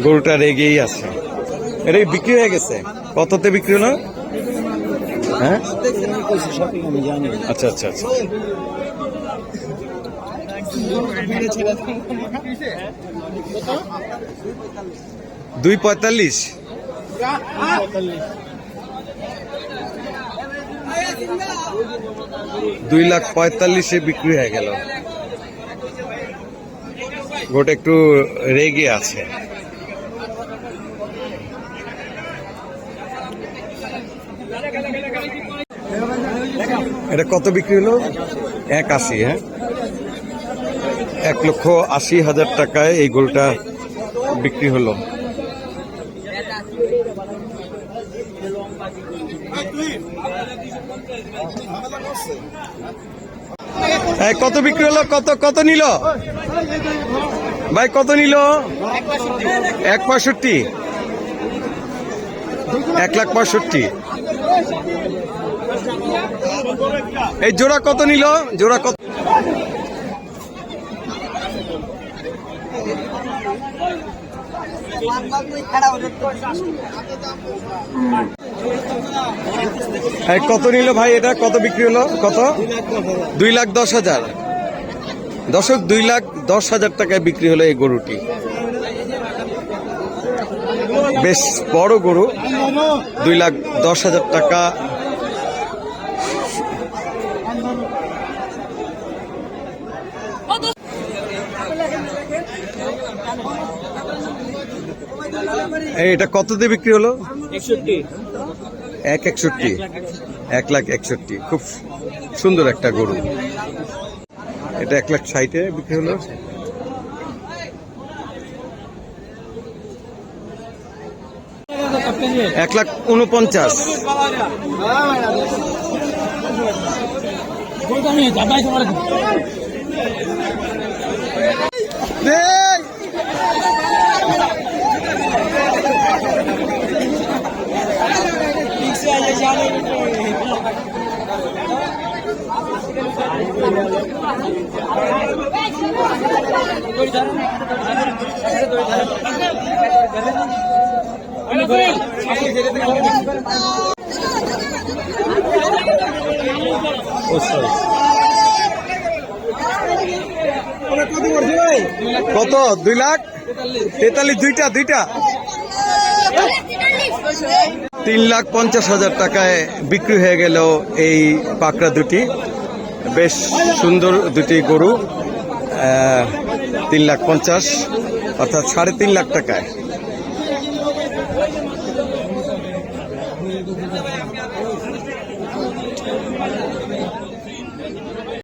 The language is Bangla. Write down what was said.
গরুটা রেগেই আছে। এটা বিক্রি হয়ে গেছে? কততে বিক্রি হলো? হ্যাঁ, আচ্ছা আচ্ছা আচ্ছা। 2.45। 2,45,000 বিক্রি হয়ে গেল। গোটা একটু রেগে আছে। এটা কত বিক্রি হলো? 81। হ্যাঁ, 1,80,000 টাকায় এই গরুটা বিক্রি হলো। কত বিক্রি হলো? কত কত নিল ভাই? কত নিল? 1,65,000। 1,65,000। এই জোড়া কত নিল? জোড়া কত? কত নিল ভাই? এটা কত বিক্রি হলো? কত? 2,10,000। দর্শক, 2,10,000 টাকায় বিক্রি হলো এই গরুটি। বেশ বড় গরু। 2,10,000 টাকা। এটা কততে বিক্রি হলো? 1,61,000। 1,61,000। খুব সুন্দর একটা গরু। এটা 1,60,000 বিক্রি হলো। $1,49,000। কত? 2,43,000। দুইটা 3,50,000 টাকায় বিক্রি হয়ে গেল এই পাকড়া দুটি। বেশ সুন্দর দুটি গরু। 3,50,000 অর্থাৎ 3.5 লাখ টাকায়।